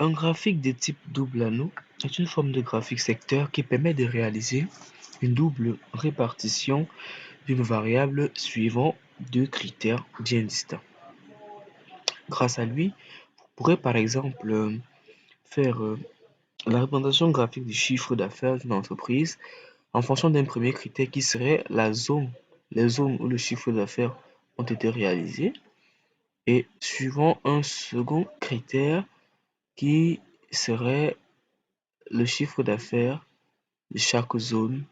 Un graphique de type double anneau est une forme de graphique secteur qui permet de réaliser une double répartition d'une variable suivant deux critères bien distincts. Grâce à lui, vous pourrez par exemple faire la représentation graphique du chiffre d'affaires d'une entreprise en fonction d'un premier critère qui serait les zones où le chiffre d'affaires ont été réalisés, et suivant un second critère qui serait le chiffre d'affaires de chaque zone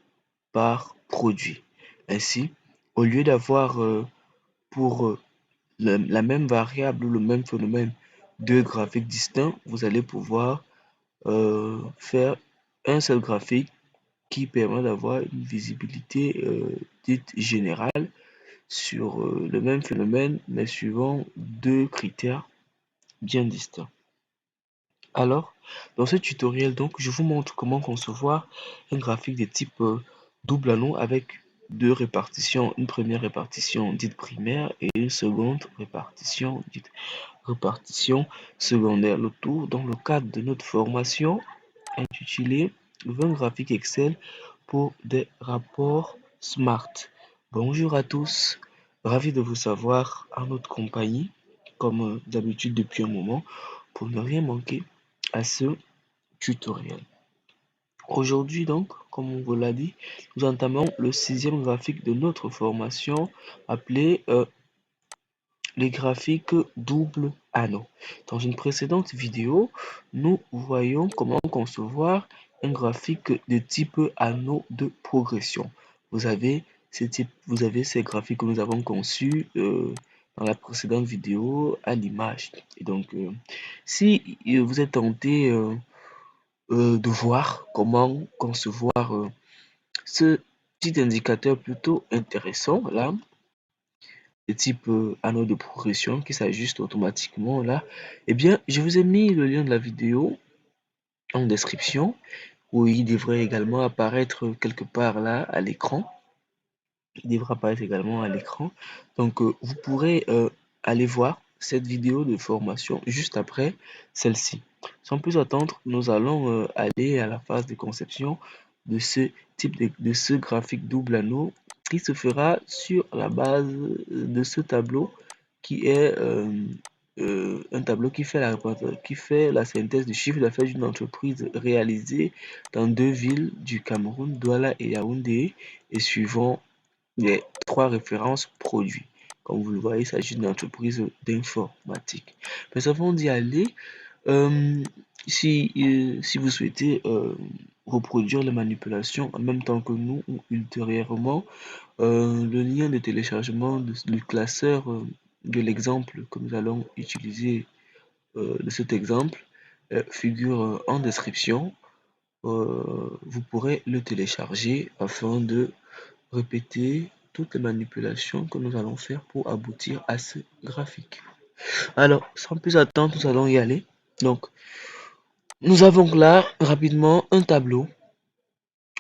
par produit. Ainsi, au lieu d'avoir pour la même variable ou le même phénomène deux graphiques distincts, vous allez pouvoir faire un seul graphique qui permet d'avoir une visibilité dite générale sur le même phénomène, mais suivant deux critères bien distincts. Alors, dans ce tutoriel, donc, je vous montre comment concevoir un graphique de type double anneau avec deux répartitions, une première répartition dite primaire et une seconde répartition dite répartition secondaire. Le tout dans le cadre de notre formation intitulée 20 graphiques Excel pour des rapports SMART. Bonjour à tous, ravi de vous savoir en notre compagnie, comme d'habitude depuis un moment, pour ne rien manquer à ce tutoriel. Aujourd'hui donc, comme on vous l'a dit, nous entamons le sixième graphique de notre formation appelé les graphiques double anneau. Dans une précédente vidéo, nous voyons comment concevoir un graphique de type anneau de progression. Vous avez ces graphiques que nous avons conçus dans la précédente vidéo à l'image. Et donc, si vous êtes tenté de voir comment concevoir ce petit indicateur plutôt intéressant là, de type anneau de progression qui s'ajuste automatiquement là, eh bien, je vous ai mis le lien de la vidéo en description où il devrait également apparaître quelque part là à l'écran. Il devra apparaître également à l'écran. Donc, vous pourrez aller voir cette vidéo de formation juste après celle-ci. Sans plus attendre, nous allons aller à la phase de conception de ce type de ce graphique double anneau qui se fera sur la base de ce tableau qui est un tableau qui fait la synthèse du chiffre d'affaires d'une entreprise réalisée dans deux villes du Cameroun, Douala et Yaoundé, et suivant les trois références produits. Comme vous le voyez, il s'agit d'une entreprise d'informatique. Mais avant d'y aller, euh, si vous souhaitez reproduire les manipulations en même temps que nous ou ultérieurement, le lien de téléchargement du classeur de l'exemple que nous allons utiliser de cet exemple figure en description. Vous pourrez le télécharger afin de répéter toutes les manipulations que nous allons faire pour aboutir à ce graphique. Alors, sans plus attendre, nous allons y aller. Donc, nous avons là rapidement un tableau,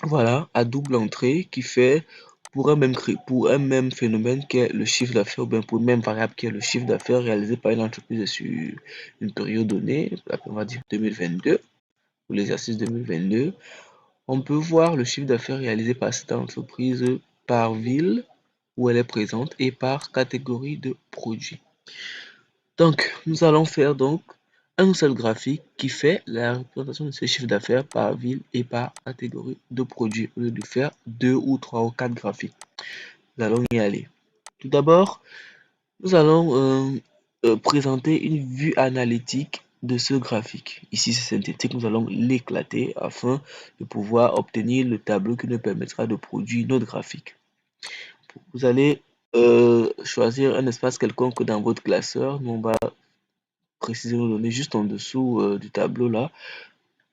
voilà, à double entrée qui fait pour un même phénomène qui est le chiffre d'affaires, ou bien pour une même variable qui est le chiffre d'affaires réalisé par une entreprise sur une période donnée, on va dire 2022, pour l'exercice 2022. On peut voir le chiffre d'affaires réalisé par cette entreprise par ville où elle est présente et par catégorie de produits. Donc, nous allons faire donc un seul graphique qui fait la représentation de ce chiffre d'affaires par ville et par catégorie de produits au lieu de faire deux ou trois ou quatre graphiques. Nous allons y aller. Tout d'abord, nous allons présenter une vue analytique de ce graphique. Ici, c'est synthétique, nous allons l'éclater afin de pouvoir obtenir le tableau qui nous permettra de produire notre graphique. Vous allez choisir un espace quelconque dans votre classeur. Nous, on va précisément donner juste en dessous du tableau là.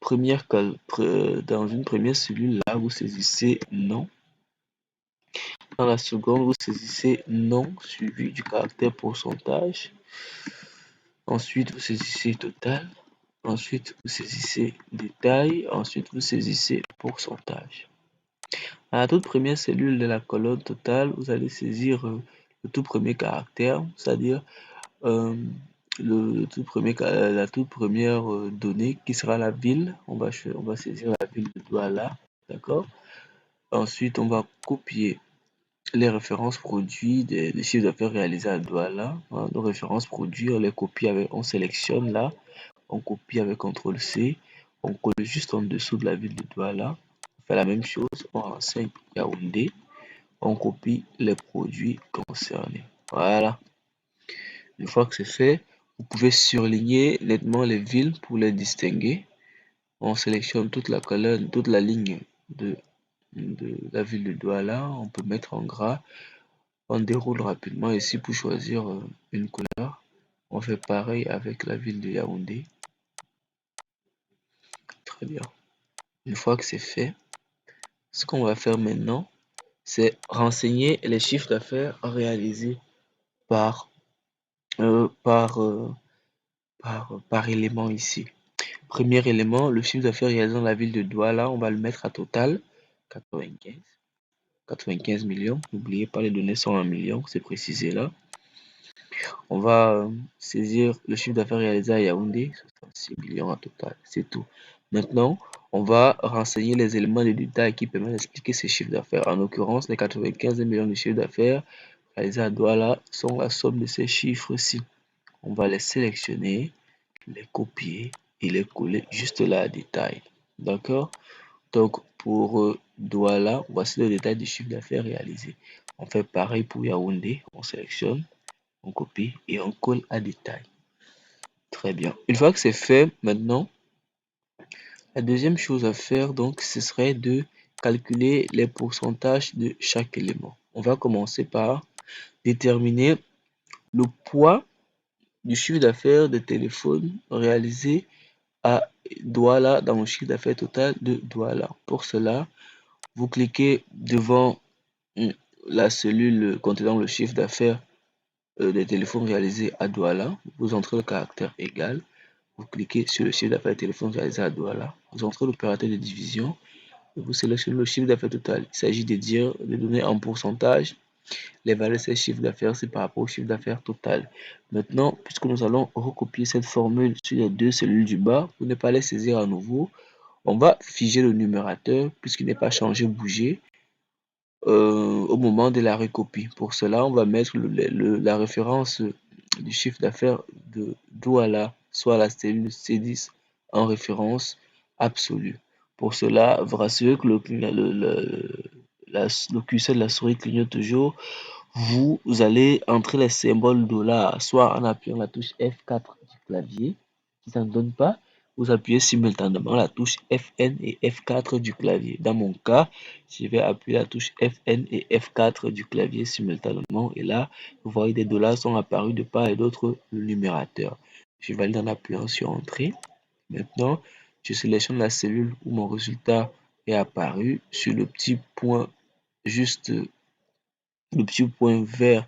Dans une première cellule là, vous saisissez non. Dans la seconde, vous saisissez non suivi du caractère pourcentage. Ensuite, vous saisissez total. Ensuite, vous saisissez détail. Ensuite, vous saisissez pourcentage. À la toute première cellule de la colonne totale, vous allez saisir le tout premier caractère, c'est-à-dire la toute première donnée qui sera la ville. On va saisir la ville de Douala, d'accord? Ensuite, on va copier les références produits des chiffres d'affaires réalisés à Douala. Voilà, nos références produits, on les copie on sélectionne là, on copie avec CTRL-C, on colle juste en dessous de la ville de Douala. On fait la même chose, on renseigne Yaoundé, on copie les produits concernés. Voilà. Une fois que c'est fait, vous pouvez surligner nettement les villes pour les distinguer. On sélectionne toute la colonne, toute la ligne de la ville de Douala. On peut mettre en gras. On déroule rapidement ici pour choisir une couleur. On fait pareil avec la ville de Yaoundé. Très bien. Une fois que c'est fait, ce qu'on va faire maintenant, c'est renseigner les chiffres d'affaires réalisés par, euh, par, euh, par élément ici. Premier élément, le chiffre d'affaires réalisé dans la ville de Douala, on va le mettre à total 95 millions. N'oubliez pas, les données sont en millions, c'est précisé là. On va saisir le chiffre d'affaires réalisé à Yaoundé, 66 millions en total, c'est tout. Maintenant, on va renseigner les éléments de détail qui permettent d'expliquer ces chiffres d'affaires. En l'occurrence, les 95 millions de chiffre d'affaires réalisés à Douala sont la somme de ces chiffres-ci. On va les sélectionner, les copier et les coller juste là à détail. D'accord? Donc, pour Douala, voici le détail du chiffre d'affaires réalisé. On fait pareil pour Yaoundé, on sélectionne, on copie et on colle à détail. Très bien. Une fois que c'est fait, maintenant, la deuxième chose à faire, donc, ce serait de calculer les pourcentages de chaque élément. On va commencer par déterminer le poids du chiffre d'affaires de téléphone réalisé à Douala dans le chiffre d'affaires total de Douala. Pour cela, vous cliquez devant la cellule contenant le chiffre d'affaires des téléphones réalisés à Douala. Vous entrez le caractère égal. Vous cliquez sur le chiffre d'affaires des téléphones réalisés à Douala. Vous entrez l'opérateur de division et vous sélectionnez le chiffre d'affaires total. Il s'agit de donner en pourcentage les valeurs de ces chiffres d'affaires, c'est par rapport au chiffre d'affaires total. Maintenant, puisque nous allons recopier cette formule sur les deux cellules du bas, pour ne pas les saisir à nouveau, on va figer le numérateur puisqu'il n'est pas changé, bougé au moment de la recopie. Pour cela, on va mettre la référence du chiffre d'affaires de Douala, soit la cellule C10 en référence absolue. Pour cela, vous rassurez que le curseur de la souris clignote toujours. Vous allez entrer les symboles $, soit en appuyant la touche F4 du clavier. Si ça ne donne pas, vous appuyez simultanément la touche Fn et F4 du clavier. Dans mon cas, je vais appuyer la touche Fn et F4 du clavier simultanément. Et là, vous voyez des dollars sont apparus de part et d'autre le numérateur. Je valide en appuyant sur Entrée. Maintenant, je sélectionne la cellule où mon résultat est apparu sur le petit point juste le petit point vert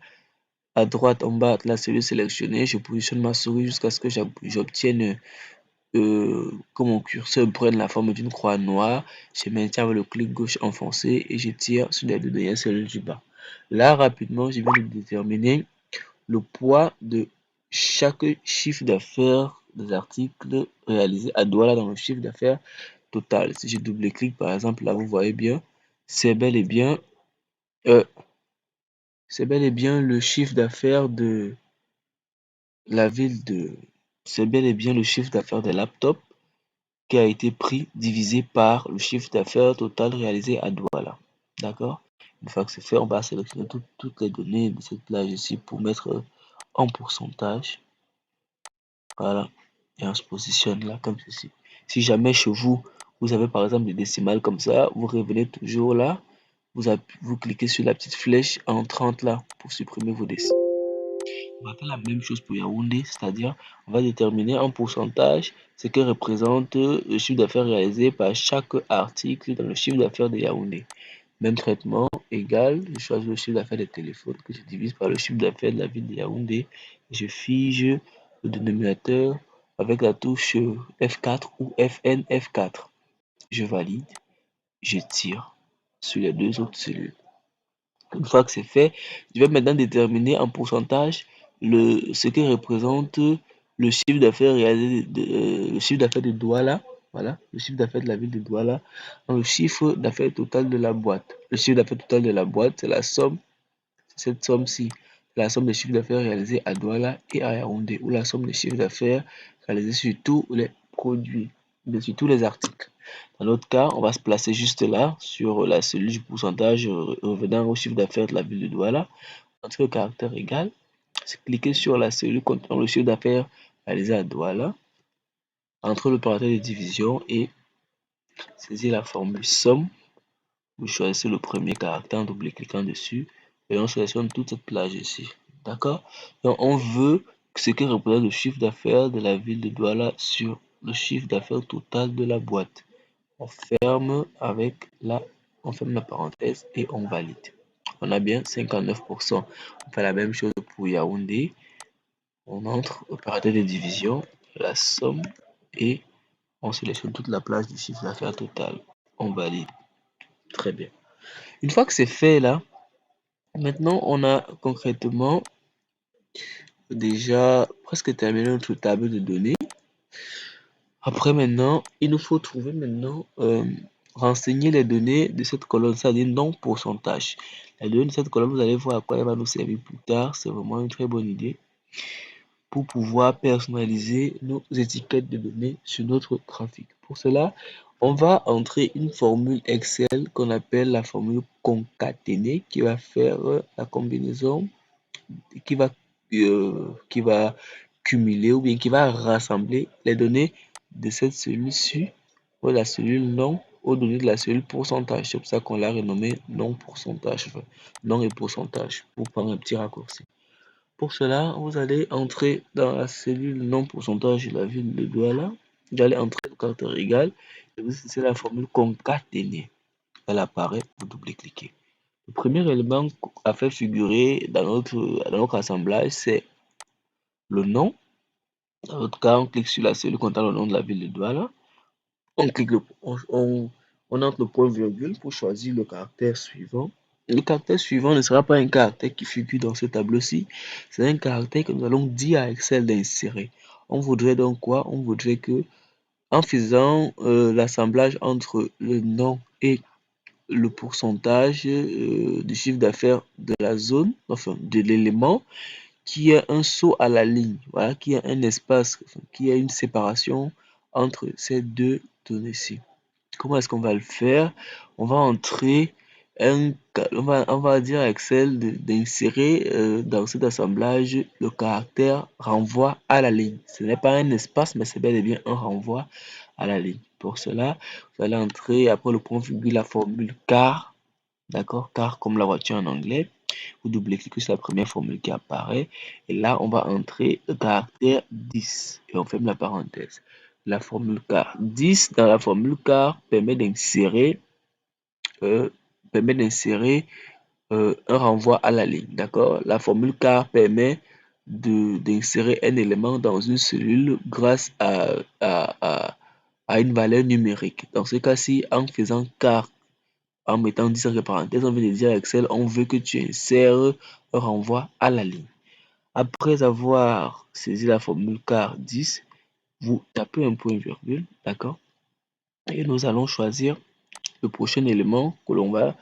à droite en bas de la cellule sélectionnée. Je positionne ma souris jusqu'à ce que j'obtienne que mon curseur prenne la forme d'une croix noire. Je maintiens avec le clic gauche enfoncé et je tire sur les deux dernières cellules du bas. Là, rapidement, je viens de déterminer le poids de chaque chiffre d'affaires des articles réalisés à Douala dans le chiffre d'affaires total. Si je double-clique, par exemple, là, vous voyez bien, c'est bel et bien euh, le chiffre d'affaires de la ville de... C'est bel et bien le chiffre d'affaires des laptops qui a été pris divisé par le chiffre d'affaires total réalisé à Douala. D'accord? Une fois que c'est fait, on va sélectionner toutes les données de cette plage ici pour mettre en pourcentage. Voilà. Et on se positionne là comme ceci. Si jamais chez vous, vous avez par exemple des décimales comme ça, vous revenez toujours là. Vous cliquez sur la petite flèche en 30 là pour supprimer vos décimales. On va faire la même chose pour Yaoundé, c'est-à-dire on va déterminer en pourcentage ce que représente le chiffre d'affaires réalisé par chaque article dans le chiffre d'affaires de Yaoundé. Même traitement, égal, je choisis le chiffre d'affaires des téléphones que je divise par le chiffre d'affaires de la ville de Yaoundé. Et je fige le dénominateur avec la touche F4 ou FN F4. Je valide, je tire sur les deux autres cellules. Une fois que c'est fait, je vais maintenant déterminer en pourcentage ce que représente le chiffre d'affaires réalisé le chiffre d'affaires de Douala, voilà, le chiffre d'affaires de la ville de Douala, dans le chiffre d'affaires total de la boîte. Le chiffre d'affaires total de la boîte, c'est la somme, cette somme-ci, la somme des chiffres d'affaires réalisés à Douala et à Yaoundé, ou la somme des chiffres d'affaires réalisés sur tous les produits, sur tous les articles. Dans notre cas, on va se placer juste là, sur la cellule du pourcentage revenant au chiffre d'affaires de la ville de Douala, entre le caractère égal, cliquez sur la cellule contenant le chiffre d'affaires réalisé à Douala, entre l'opérateur de division et saisir la formule somme. Vous choisissez le premier caractère en double-cliquant dessus et on sélectionne toute cette plage ici. D'accord? Donc on veut ce que représente le chiffre d'affaires de la ville de Douala sur le chiffre d'affaires total de la boîte. On ferme la parenthèse et on valide. On a bien 59%. On fait la même chose pour Yaoundé. On entre opérateur de division, la somme et on sélectionne toute la plage du chiffre d'affaires total. On valide. Très bien. Une fois que c'est fait là, maintenant on a concrètement déjà presque terminé notre table de données. Après maintenant, il nous faut trouver maintenant renseigner les données de cette colonne, c'est-à-dire non pourcentage. Les données de cette colonne, vous allez voir à quoi elle va nous servir plus tard. C'est vraiment une très bonne idée pour pouvoir personnaliser nos étiquettes de données sur notre graphique. Pour cela, on va entrer une formule Excel qu'on appelle la formule concaténée qui va faire la combinaison, qui va, qui va cumuler ou bien qui va rassembler les données de cette cellule-ci ou la cellule non aux données de la cellule pourcentage. C'est pour ça qu'on l'a renommé non pourcentage, enfin, non et pourcentage pour prendre un petit raccourci. Pour cela, vous allez entrer dans la cellule non pourcentage de la ville de Douala. Vous allez entrer le caractère égal et vous c'est la formule concaténée. Elle apparaît, vous double-cliquez. Le premier élément à faire figurer dans notre assemblage, c'est le nom. Dans notre cas, on clique sur la cellule contenant le nom de la ville de Douala. On entre le point virgule pour choisir le caractère suivant. Le caractère suivant ne sera pas un caractère qui figure dans ce tableau-ci, c'est un caractère que nous allons dire à Excel d'insérer. On voudrait donc quoi? On voudrait que, en faisant l'assemblage entre le nom et le pourcentage du chiffre d'affaires de la zone, enfin de l'élément, qu'il y ait un saut à la ligne, voilà, qu'il y ait un espace, qu'il y ait une séparation entre ces deux données-ci. Comment est-ce qu'on va le faire? On va entrer on va dire à Excel d'insérer dans cet assemblage le caractère renvoi à la ligne. Ce n'est pas un espace, mais c'est bel et bien un renvoi à la ligne. Pour cela, vous allez entrer après le point virgule la formule car, d'accord, car comme la voiture en anglais. Vous double-cliquez sur la première formule qui apparaît et là on va entrer le caractère 10 et on ferme la parenthèse. La formule car 10 dans la formule car permet d'insérer euh, un renvoi à la ligne, d'accord. La formule car permet d'insérer un élément dans une cellule grâce à une valeur numérique. Dans ce cas-ci, en faisant car, en mettant 10 entre parenthèses, on veut dire à Excel, on veut que tu insères un renvoi à la ligne. Après avoir saisi la formule car 10, vous tapez un point virgule, d'accord? Et nous allons choisir le prochain élément que l'on va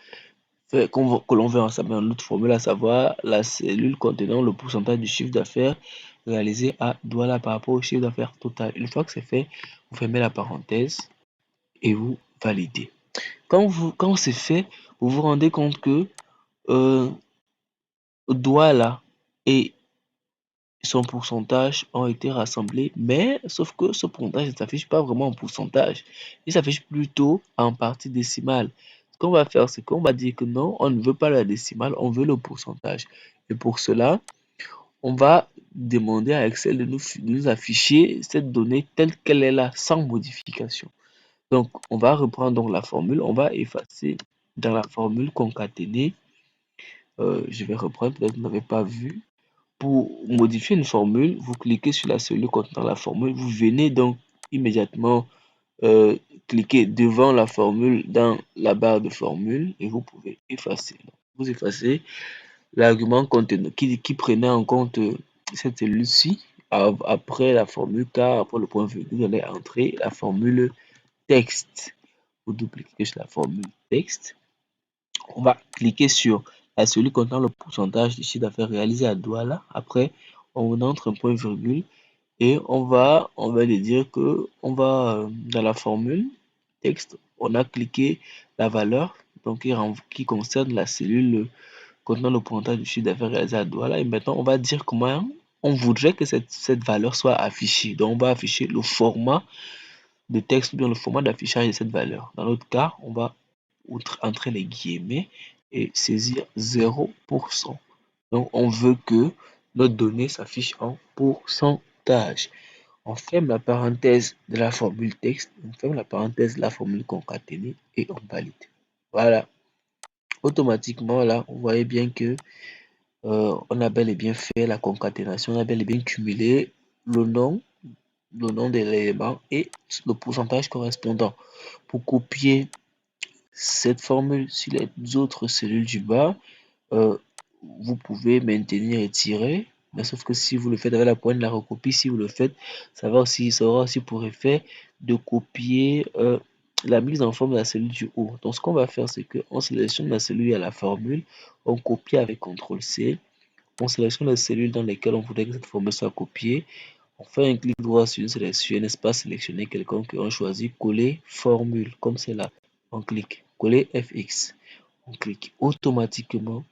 faire, que l'on veut ensembler dans notre formule, à savoir la cellule contenant le pourcentage du chiffre d'affaires réalisé à Douala par rapport au chiffre d'affaires total. Une fois que c'est fait, vous fermez la parenthèse et vous validez. Quand c'est fait, vous vous rendez compte que Douala et son pourcentage ont été rassemblés, mais sauf que ce pourcentage ne s'affiche pas vraiment en pourcentage. Il s'affiche plutôt en partie décimale. Ce qu'on va faire, c'est qu'on va dire que non, on ne veut pas la décimale, on veut le pourcentage. Et pour cela, on va demander à Excel de nous afficher cette donnée telle qu'elle est là, sans modification. Donc, on va reprendre donc la formule, on va effacer dans la formule concaténée. Je vais reprendre, peut-être que vous n'avez pas vu. Pour modifier une formule, vous cliquez sur la cellule contenant la formule. Vous venez donc immédiatement cliquer devant la formule dans la barre de formule et vous pouvez effacer. Vous effacez l'argument qui prenait en compte cette cellule-ci après la formule car, après le point virgule, vous allez entrer la formule texte. Vous double-cliquez sur la formule texte. On va cliquer sur la cellule contenant le pourcentage du chiffre d'affaires réalisé à Douala. Après, on entre un point virgule et on va lui dire que on va dans la formule texte, on a cliqué la valeur donc qui concerne la cellule contenant le pourcentage du chiffre d'affaires réalisé à Douala. Et maintenant, on va dire comment on voudrait que cette valeur soit affichée. Donc, on va afficher le format de texte ou bien le format d'affichage de cette valeur. Dans notre cas, on va entrer les guillemets et saisir 0%. Donc, on veut que notre donnée s'affiche en pourcentage. On ferme la parenthèse de la formule texte, on ferme la parenthèse de la formule concaténée et on valide. Voilà. Automatiquement, là, vous voyez bien que on a bel et bien fait la concaténation, on a bel et bien cumulé le nom de l'élément et le pourcentage correspondant. Pour copier cette formule sur les autres cellules du bas, vous pouvez maintenir et tirer, mais sauf que si vous le faites avec la pointe de la recopie, si vous le faites, ça aura aussi pour effet de copier la mise en forme de la cellule du haut. Donc ce qu'on va faire, c'est qu'on sélectionne la cellule à la formule, on copie avec CTRL-C, on sélectionne les cellules dans lesquelles on voudrait que cette formule soit copiée, on fait un clic droit sur un espace sélectionné quelconque et on choisit coller formule, comme c'est là. On clique coller FX, on clique automatiquement.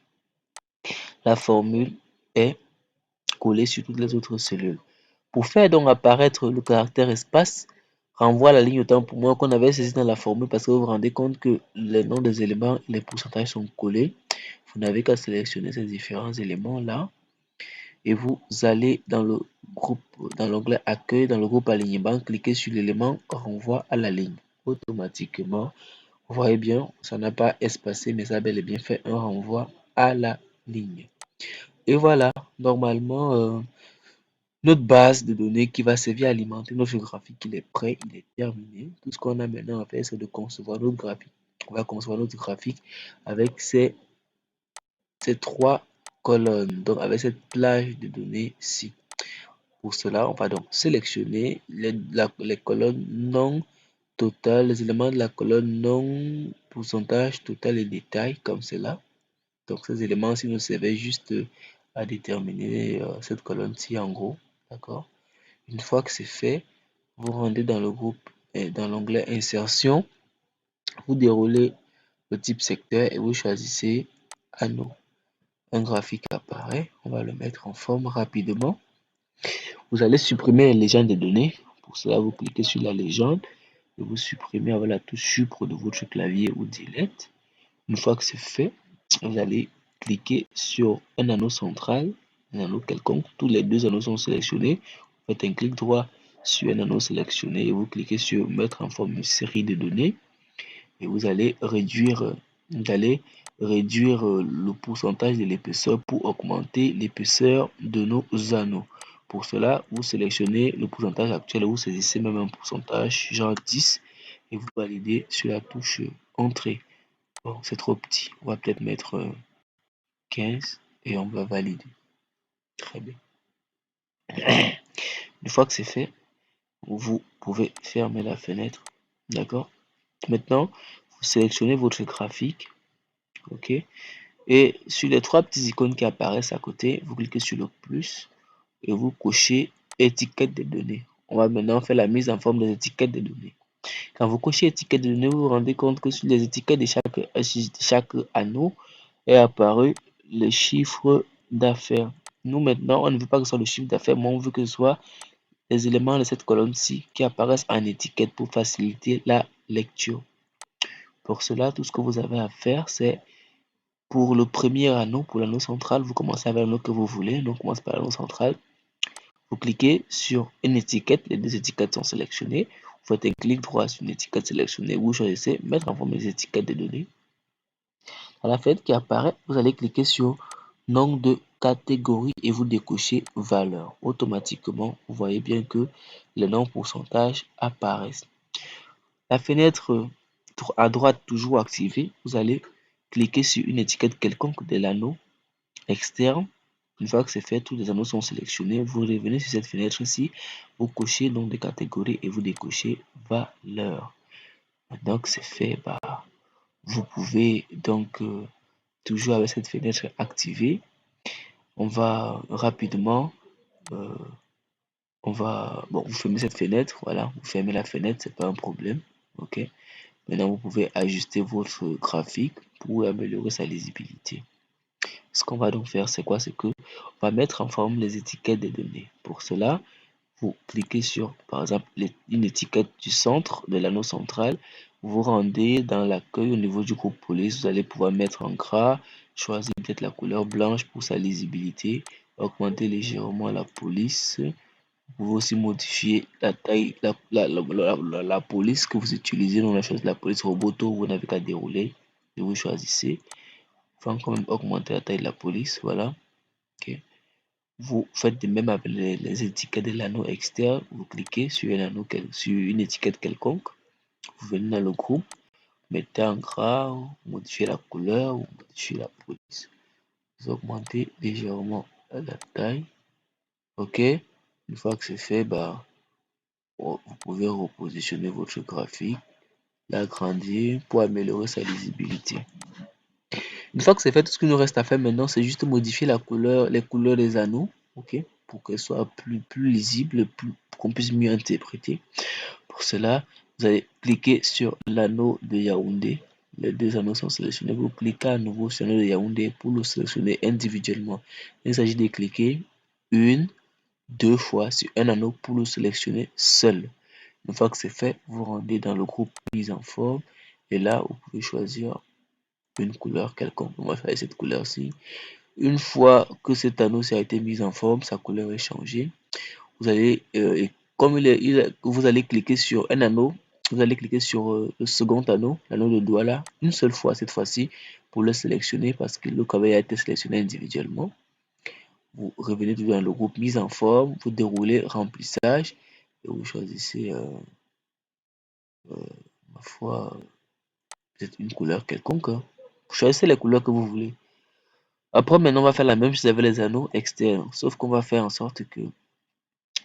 La formule est collée sur toutes les autres cellules. Pour faire donc apparaître le caractère espace, renvoie la ligne autant pour moi qu'on avait saisi dans la formule parce que vous vous rendez compte que les noms des éléments et les pourcentages sont collés. Vous n'avez qu'à sélectionner ces différents éléments là et vous allez dans le groupe, dans l'onglet accueil, dans le groupe alignement, cliquez sur l'élément renvoi à la ligne. Automatiquement, vous voyez bien, ça n'a pas espacé mais ça a bel et bien fait un renvoi à la ligne. Et voilà, normalement, notre base de données qui va servir à alimenter notre graphique, il est prêt, il est terminé. Tout ce qu'on a maintenant à faire, c'est de concevoir notre graphique. On va concevoir notre graphique avec ces trois colonnes, donc avec cette plage de données-ci. Pour cela, on va donc sélectionner les colonnes non totales, les éléments de la colonne non pourcentage, total et détail, comme cela. Donc ces éléments-ci nous servaient juste à déterminer cette colonne-ci en gros. D'accord. Une fois que c'est fait, vous rendez dans le groupe et dans l'onglet insertion, vous déroulez le type secteur et vous choisissez anneau. Un graphique apparaît, on va le mettre en forme rapidement. Vous allez supprimer les légendes des données. Pour cela, vous cliquez sur la légende et vous supprimez avec la touche Supre de votre clavier ou Delete. Une fois que c'est fait, vous allez cliquer sur un anneau central, un anneau quelconque. Tous les deux anneaux sont sélectionnés. Vous faites un clic droit sur un anneau sélectionné et vous cliquez sur mettre en forme une série de données et vous allez réduire le pourcentage de l'épaisseur pour augmenter l'épaisseur de nos anneaux. Pour cela, vous sélectionnez le pourcentage actuel et vous saisissez même un pourcentage genre 10 et vous validez sur la touche entrée. Bon, c'est trop petit. On va peut-être mettre 15 et on va valider. Très bien. Une fois que c'est fait, vous pouvez fermer la fenêtre. D'accord? Maintenant, vous sélectionnez votre graphique. OK? Et sur les trois petites icônes qui apparaissent à côté, vous cliquez sur le plus et vous cochez étiquette des données. On va maintenant faire la mise en forme des étiquettes des données. Quand vous cochez étiquette de données, vous vous rendez compte que sur les étiquettes de chaque anneau est apparu le chiffre d'affaires. Nous maintenant, on ne veut pas que ce soit le chiffre d'affaires, mais on veut que ce soit les éléments de cette colonne-ci qui apparaissent en étiquette pour faciliter la lecture. Pour cela, tout ce que vous avez à faire, c'est pour le premier anneau, pour l'anneau central, vous commencez avec l'anneau que vous voulez. Donc, on commence par l'anneau central. Vous cliquez sur une étiquette, les deux étiquettes sont sélectionnées. Vous faites un clic droit sur une étiquette sélectionnée. Vous choisissez mettre en forme des étiquettes de données. À la fenêtre qui apparaît, vous allez cliquer sur nom de catégorie et vous décochez valeur. Automatiquement, vous voyez bien que les noms pourcentages apparaissent. La fenêtre à droite toujours activée, vous allez cliquer sur une étiquette quelconque de l'anneau externe Une fois que c'est fait, tous les anneaux sont sélectionnés. Vous revenez sur cette fenêtre ici, vous cochez donc des catégories et vous décochez valeur. Maintenant que c'est fait, vous pouvez donc toujours avec cette fenêtre activée, on va rapidement, vous fermez cette fenêtre, voilà, vous fermez la fenêtre, c'est pas un problème, ok. Maintenant, vous pouvez ajuster votre graphique pour améliorer sa lisibilité. Ce qu'on va donc faire, c'est quoi? C'est que on va mettre en forme les étiquettes des données. Pour cela, vous cliquez sur, par exemple, une étiquette du centre de l'anneau central. Vous vous rendez dans l'accueil au niveau du groupe police. Vous allez pouvoir mettre en gras, choisir peut-être la couleur blanche pour sa lisibilité, augmenter légèrement la police. Vous pouvez aussi modifier la taille, la police que vous utilisez. On a choisi la police Roboto, vous n'avez qu'à dérouler et vous choisissez. Il faut quand même augmenter la taille de la police, voilà. Ok. Vous faites de même avec les étiquettes de l'anneau externe. Vous cliquez sur un anneau, sur une étiquette quelconque. Vous venez dans le groupe, mettez en gras, modifiez la couleur, ou modifiez la police. Vous augmentez légèrement la taille. Ok. Une fois que c'est fait, vous pouvez repositionner votre graphique, l'agrandir pour améliorer sa lisibilité. Une fois que c'est fait, tout ce qu'il nous reste à faire maintenant, c'est juste modifier la couleur, les couleurs des anneaux, ok, pour qu'elles soient plus lisibles, pour qu'on puisse mieux interpréter. Pour cela, vous allez cliquer sur l'anneau de Yaoundé. Les deux anneaux sont sélectionnés. Vous cliquez à nouveau sur l'anneau de Yaoundé pour le sélectionner individuellement. Il s'agit de cliquer deux fois sur un anneau pour le sélectionner seul. Une fois que c'est fait, vous rendez dans le groupe mise en forme et là, vous pouvez choisir une couleur quelconque. On va faire cette couleur-ci. Une fois que cet anneau a été mis en forme, sa couleur est changée. Vous allez, comme vous allez cliquer sur un anneau, vous allez cliquer sur le second anneau, l'anneau de doigt là, une seule fois cette fois-ci pour le sélectionner parce que le travail a été sélectionné individuellement. Vous revenez dans le groupe mise en forme, vous déroulez remplissage et vous choisissez ma foi peut-être une couleur quelconque. Hein. Vous choisissez les couleurs que vous voulez. Après, maintenant, on va faire la même chose avec les anneaux externes, sauf qu'on va faire en sorte que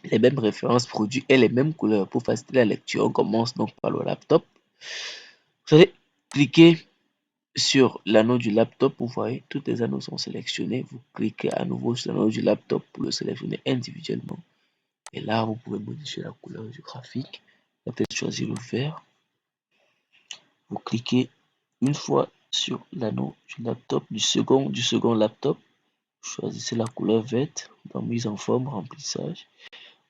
les mêmes références produits et les mêmes couleurs pour faciliter la lecture. On commence donc par le laptop. Vous allez cliquer sur l'anneau du laptop. Vous voyez, tous les anneaux sont sélectionnés. Vous cliquez à nouveau sur l'anneau du laptop pour le sélectionner individuellement. Et là, vous pouvez modifier la couleur du graphique. Vous allez peut-être choisir le vert. Vous cliquez une fois sur l'anneau du laptop, du second laptop. Choisissez la couleur verte dans mise en forme, remplissage.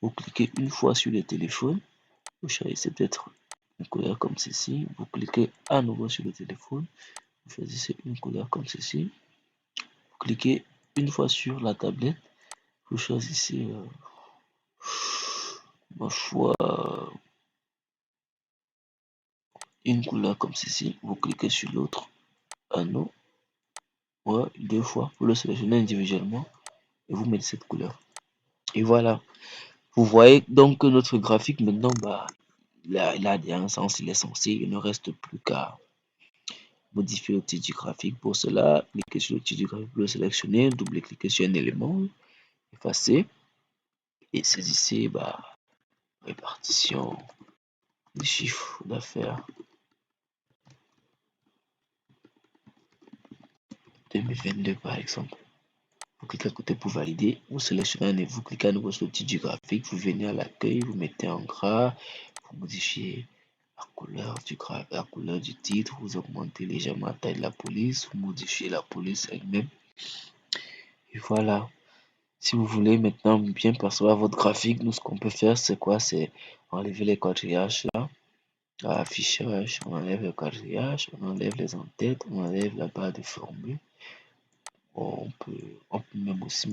Vous cliquez une fois sur le téléphone. Vous choisissez peut-être une couleur comme ceci. Vous cliquez à nouveau sur le téléphone. Vous choisissez une couleur comme ceci. Vous cliquez une fois sur la tablette. Vous choisissez ma foi une couleur comme ceci. Vous cliquez sur l'autre anneau. Ouais, deux fois pour le sélectionner individuellement. Et vous mettez cette couleur. Et voilà. Vous voyez donc que notre graphique maintenant, il a un sens, il est censé. Il ne reste plus qu'à modifier le titre du graphique. Pour cela, cliquez sur le titre du graphique pour le sélectionner, double-cliquez sur un élément, effacer et saisissez répartition du chiffre d'affaires 2022 par exemple. Vous cliquez à côté pour valider, vous sélectionnez, vous cliquez à nouveau sur le titre du graphique, vous venez à l'accueil, vous mettez en gras, vous modifiez la couleur du graphique, la couleur du titre, vous augmentez légèrement la taille de la police, vous modifiez la police elle-même. Et voilà. Si vous voulez maintenant bien percevoir votre graphique, nous ce qu'on peut faire c'est quoi? C'est enlever les quadrillages là, affichage, on enlève le quadrillage, on enlève les en-têtes, on enlève la barre de formule. On peut même aussi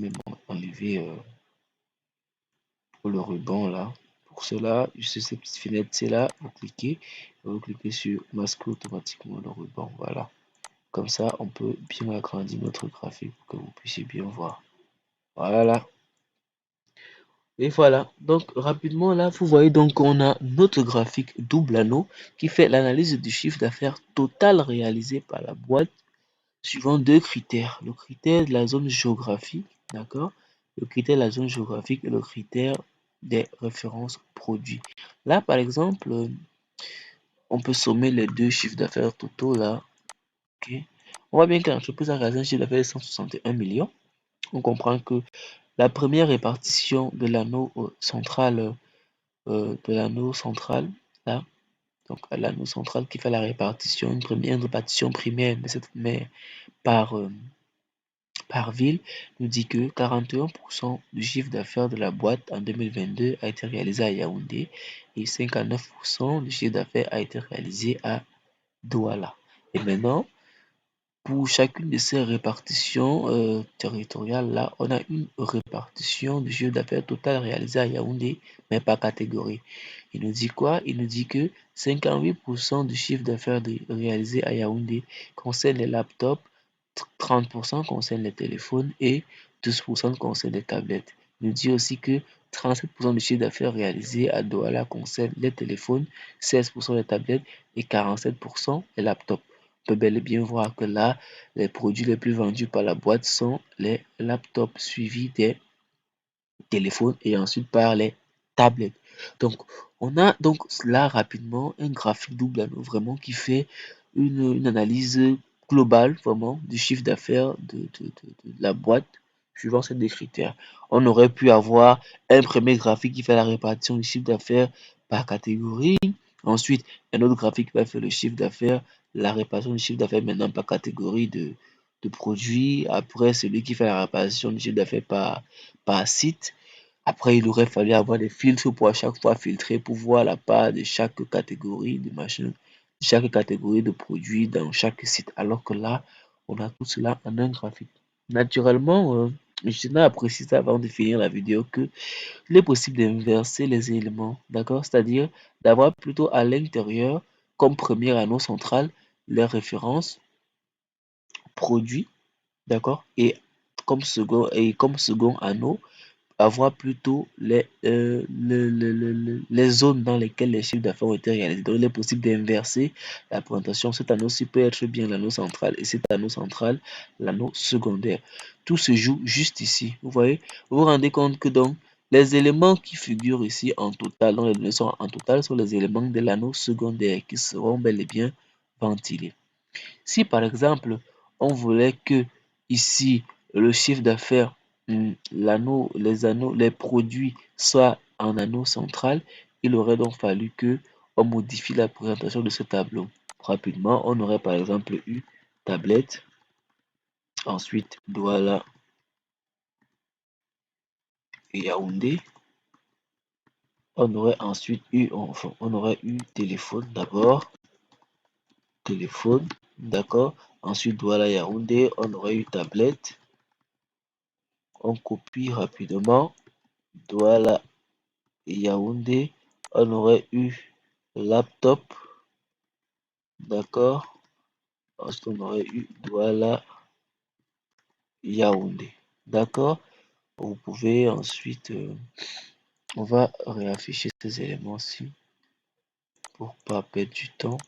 enlever le ruban là. Pour cela, juste cette petite fenêtre c'est là, vous cliquez sur masquer automatiquement le ruban. Voilà. Comme ça, on peut bien agrandir notre graphique pour que vous puissiez bien voir. Voilà. Et voilà, donc rapidement là, vous voyez donc qu'on a notre graphique double anneau qui fait l'analyse du chiffre d'affaires total réalisé par la boîte suivant deux critères. Le critère de la zone géographique D'accord? Le critère de la zone géographique et le critère des références produits. Là, par exemple, on peut sommer les deux chiffres d'affaires totaux là. Ok. On voit bien que l'entreprise a réalisé un chiffre d'affaires de 161 millions. On comprend que la première répartition de l'anneau central, là, donc l'anneau central qui fait la répartition, une première répartition primaire, mais par ville, nous dit que 41% du chiffre d'affaires de la boîte en 2022 a été réalisé à Yaoundé et 59% du chiffre d'affaires a été réalisé à Douala. Et maintenant, pour chacune de ces répartitions territoriales-là, on a une répartition du chiffre d'affaires total réalisé à Yaoundé, mais par catégorie. Il nous dit quoi? Il nous dit que 58% du chiffre d'affaires réalisé à Yaoundé concerne les laptops, 30% concerne les téléphones et 12% concerne les tablettes. Il nous dit aussi que 37% du chiffre d'affaires réalisé à Douala concerne les téléphones, 16% les tablettes et 47% les laptops. On peut bel et bien voir que là, les produits les plus vendus par la boîte sont les laptops suivis des téléphones et ensuite par les tablettes. Donc, on a donc là rapidement un graphique double anneau vraiment qui fait une analyse globale vraiment du chiffre d'affaires de la boîte suivant ces deux critères. On aurait pu avoir un premier graphique qui fait la répartition du chiffre d'affaires par catégorie. Ensuite, un autre graphique qui va faire le chiffre d'affaires, la répartition du chiffre d'affaires maintenant par catégorie de produits. Après, celui qui fait la répartition du chiffre d'affaires par site. Après, il aurait fallu avoir des filtres pour à chaque fois filtrer pour voir la part de chaque catégorie de machin, de chaque catégorie de produits dans chaque site. Alors que là, on a tout cela en un graphique. Naturellement, je tenais à préciser avant de finir la vidéo que il est possible d'inverser les éléments, d'accord? C'est-à-dire d'avoir plutôt à l'intérieur, comme premier anneau central, les références produits, d'accord? Et comme second anneau, avoir plutôt les zones dans lesquelles les chiffres d'affaires ont été réalisés. Donc, il est possible d'inverser la présentation. Cet anneau-ci peut être bien l'anneau central et cet anneau central, l'anneau secondaire. Tout se joue juste ici. Vous voyez, vous vous rendez compte que donc, les éléments qui figurent ici en total, dont les données sont en total, sont les éléments de l'anneau secondaire qui seront bel et bien ventilés. Si par exemple, on voulait que ici, le chiffre d'affaires, les produits soient en anneau central, il aurait donc fallu que on modifie la présentation de ce tableau. Rapidement, on aurait par exemple eu tablette, ensuite Douala et Yaoundé. On aurait ensuite eu, enfin, on aurait eu téléphone d'abord, téléphone, d'accord. Ensuite Douala Yaoundé, on aurait eu tablette. On copie rapidement. Douala Yaoundé, on aurait eu laptop, d'accord. Ensuite, on aurait eu Douala Yaoundé, d'accord. Vous pouvez ensuite, on va réafficher ces éléments-ci pour pas perdre du temps.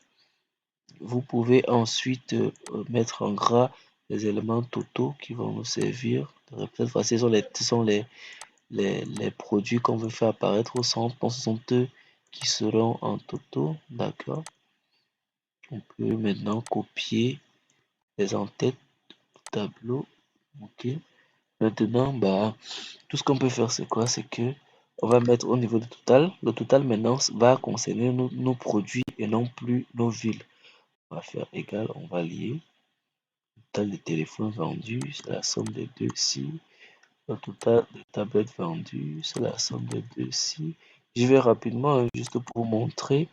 Vous pouvez ensuite mettre en gras les éléments totaux qui vont nous servir. Cette fois-ci, ce sont les produits qu'on veut faire apparaître au centre. Donc, ce sont eux qui seront en totaux, d'accord. On peut maintenant copier les en-têtes du tableau, ok. Maintenant, tout ce qu'on peut faire, c'est quoi? C'est que on va mettre au niveau du total. Le total maintenant va concerner nos produits et non plus nos villes. On va faire égal, on va lier. Le total des téléphones vendus, c'est la somme des deux ci. Le total des tablettes vendues, c'est la somme des deux ci. Je vais rapidement, juste pour montrer,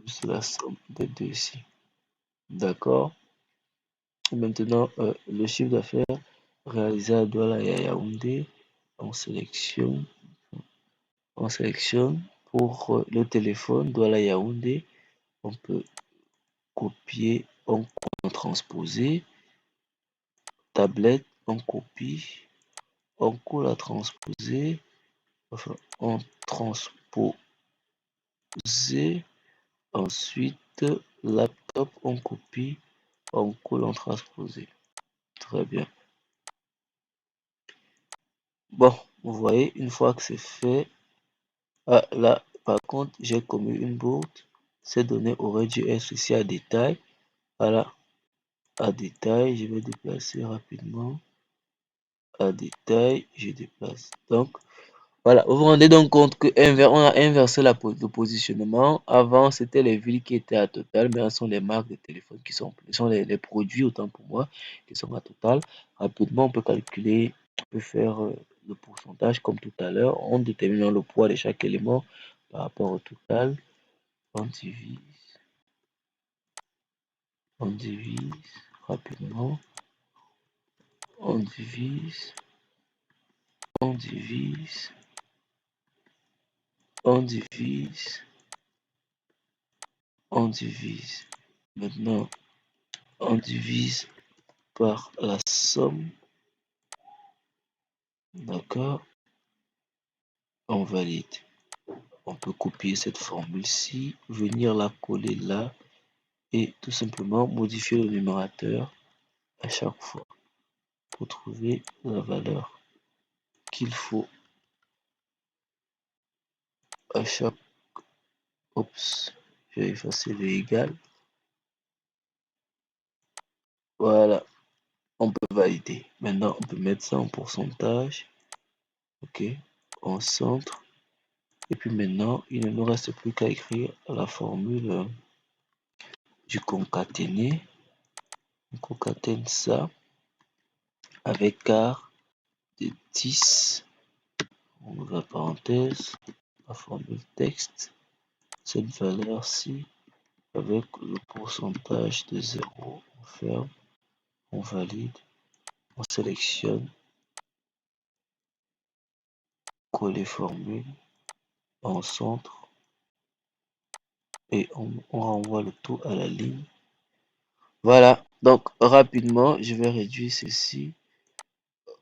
c'est la somme des deux ci. D'accord? Maintenant, le chiffre d'affaires réalisé à Douala et à Yaoundé, on sélectionne, pour le téléphone Douala Yaoundé, on peut copier, on transposer, tablette, on copie, on colle à transposer, enfin, on transposer, ensuite laptop, on copie, on colle, on transposer. Très bien. Bon, vous voyez, une fois que c'est fait, ah, là, par contre, j'ai commis une bourde. Ces données auraient dû être ici à détail. Voilà, à détail, je vais déplacer rapidement. À détail, je déplace. Donc, voilà, vous vous rendez donc compte que on a inversé le positionnement. Avant, c'était les villes qui étaient à Total, mais ce sont les marques de téléphone qui sont, ce sont les produits, autant pour moi, qui sont à Total. Rapidement, on peut calculer, on peut faire le pourcentage comme tout à l'heure, en déterminant le poids de chaque élément par rapport au total. On divise rapidement, on divise, on divise, on divise, on divise. Maintenant, on divise par la somme, d'accord, on valide. On peut copier cette formule-ci, venir la coller là et tout simplement modifier le numérateur à chaque fois pour trouver la valeur qu'il faut à chaque... Oups, j'ai effacé le égal. Voilà, on peut valider. Maintenant, on peut mettre ça en pourcentage. Ok, en centre. Et puis maintenant, il ne nous reste plus qu'à écrire la formule du concaténé. On concatène ça avec quart de 10, on ouvre la parenthèse, la formule texte, cette valeur-ci avec le pourcentage de 0. On ferme, on valide, on sélectionne, coller formule, en centre et on renvoie le tout à la ligne. Voilà, donc rapidement, je vais réduire ceci.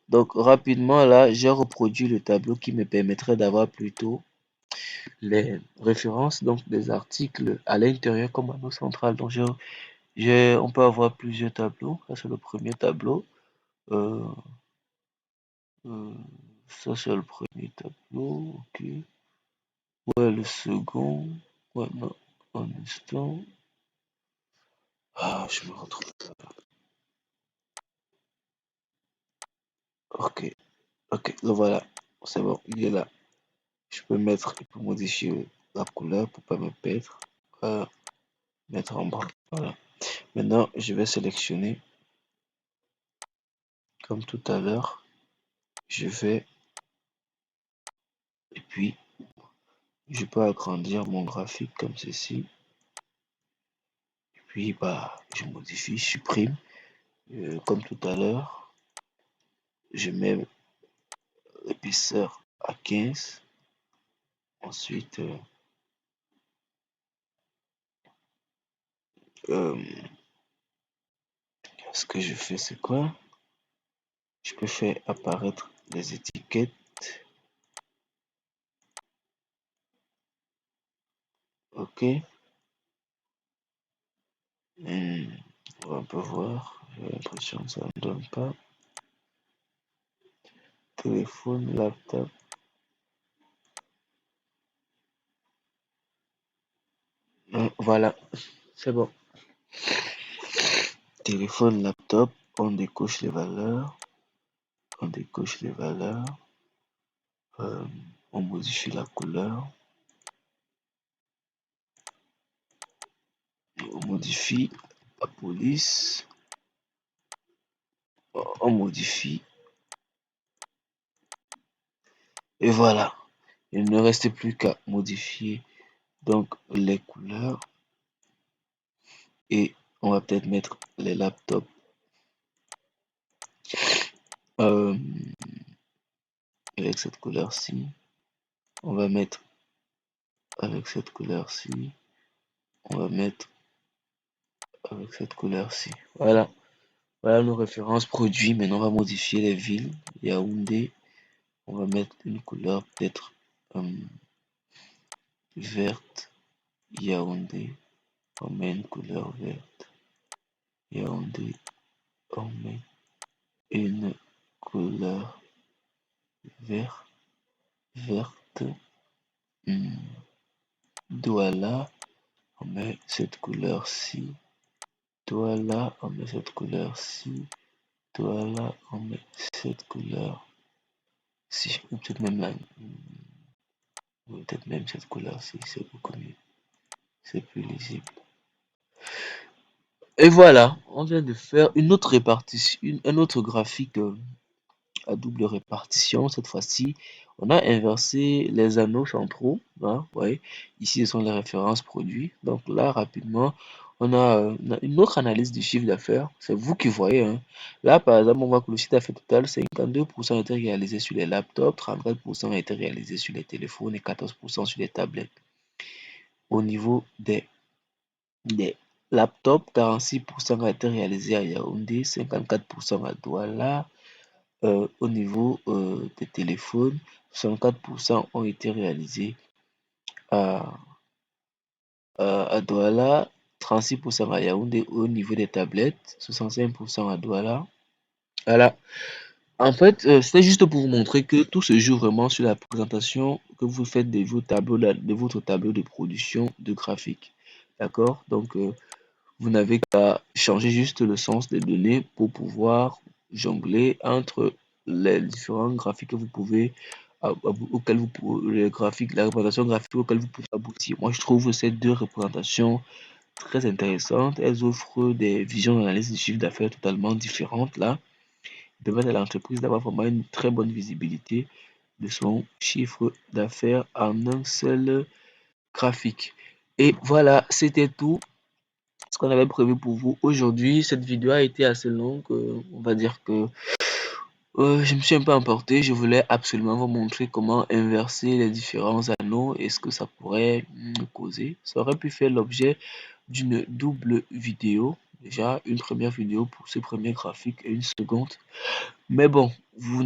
Donc rapidement là, j'ai reproduit le tableau qui me permettrait d'avoir plutôt les références donc des articles à l'intérieur comme anneau central. Donc on peut avoir plusieurs tableaux. Ça c'est le premier tableau. Euh, ça c'est le premier tableau. Ok. Ouais, le second. Ouais, non, un instant. Ah, je me retrouve. Ok, ok, le voilà. C'est bon, il est là. Je peux mettre, il peut modifier la couleur pour pas me perdre. Voilà, mettre en bas. Voilà. Maintenant, je vais sélectionner comme tout à l'heure. Je vais et puis je peux agrandir mon graphique comme ceci. Et puis bah je modifie, je supprime comme tout à l'heure. Je mets l'épaisseur à 15. Ensuite, ce que je fais c'est quoi? Je peux faire apparaître les étiquettes. Ok. On peut voir. J'ai l'impression que ça ne donne pas. Téléphone, laptop. Voilà, c'est bon. Téléphone, laptop, on décoche les valeurs. On décoche les valeurs. On modifie la couleur. On modifie la police. On modifie. Et voilà. Il ne reste plus qu'à modifier donc les couleurs. Et on va peut-être mettre les laptops avec cette couleur-ci. On va mettre avec cette couleur-ci. On va mettre avec cette couleur-ci. Voilà. Voilà nos références produits. Maintenant, on va modifier les villes. Yaoundé. On va mettre une couleur peut-être verte. Yaoundé. On met une couleur verte. Yaoundé. On met une couleur verte. Voilà, on met cette couleur-ci. Voilà, on met cette couleur-ci. Voilà, on met cette couleur-ci. Ou peut-être même cette couleur-ci, c'est beaucoup mieux. C'est plus lisible. Et voilà, on vient de faire une autre répartition, un autre graphique à double répartition. Cette fois-ci, on a inversé les anneaux centraux. Hein, ouais. Ici, ce sont les références produits. Donc là, rapidement, on a une autre analyse du chiffre d'affaires. C'est vous qui voyez. Hein. Là, par exemple, on voit que le chiffre d'affaires total, 52% a été réalisé sur les laptops, 34% a été réalisé sur les téléphones et 14% sur les tablettes. Au niveau des laptops, 46% a été réalisé à Yaoundé, 54% à Douala. Au niveau des téléphones, 64% ont été réalisés à, à Douala, 36% à Yaoundé. Au niveau des tablettes, 65% à Douala. Voilà. En fait, c'était juste pour vous montrer que tout se joue vraiment sur la présentation que vous faites de vos tableaux, de votre tableau de production de graphique. D'accord? Donc, vous n'avez qu'à changer juste le sens des données pour pouvoir jongler entre les différents graphiques que vous pouvez, auxquels vous pouvez, les graphiques, la représentation graphique auquel vous pouvez aboutir. Moi, je trouve ces deux représentations très intéressantes. Elles offrent des visions d'analyse de chiffre d'affaires totalement différentes là. Permettent à l'entreprise d'avoir vraiment une très bonne visibilité de son chiffre d'affaires en un seul graphique. Et voilà, c'était tout ce qu'on avait prévu pour vous aujourd'hui. Cette vidéo a été assez longue. On va dire que je me suis un peu emporté. Je voulais absolument vous montrer comment inverser les différents anneaux et ce que ça pourrait causer. Ça aurait pu faire l'objet d'une double vidéo. Déjà, une première vidéo pour ce premier graphique et une seconde. Mais bon, vous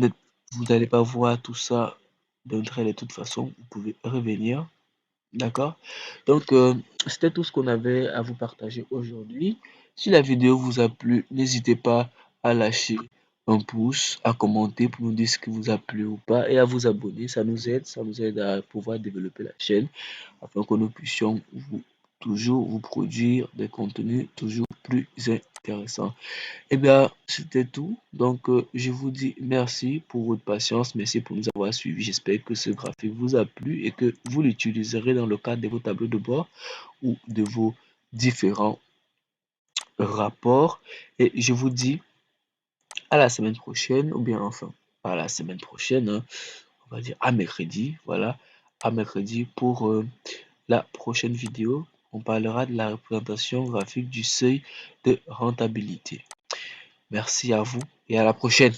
n'allez pas voir tout ça d'un trait de toute façon. Vous pouvez revenir. D'accord? Donc, c'était tout ce qu'on avait à vous partager aujourd'hui. Si la vidéo vous a plu, n'hésitez pas à lâcher un pouce, à commenter pour nous dire ce qui vous a plu ou pas et à vous abonner. Ça nous aide à pouvoir développer la chaîne afin que nous puissions toujours vous produire des contenus toujours plus intéressants. Eh bien, c'était tout. Donc, je vous dis merci pour votre patience. Merci pour nous avoir suivis. J'espère que ce graphique vous a plu et que vous l'utiliserez dans le cadre de vos tableaux de bord ou de vos différents rapports. Et je vous dis à la semaine prochaine, ou bien enfin, pas à la semaine prochaine, hein, on va dire à mercredi. Voilà, à mercredi pour la prochaine vidéo. On parlera de la représentation graphique du seuil de rentabilité. Merci à vous et à la prochaine.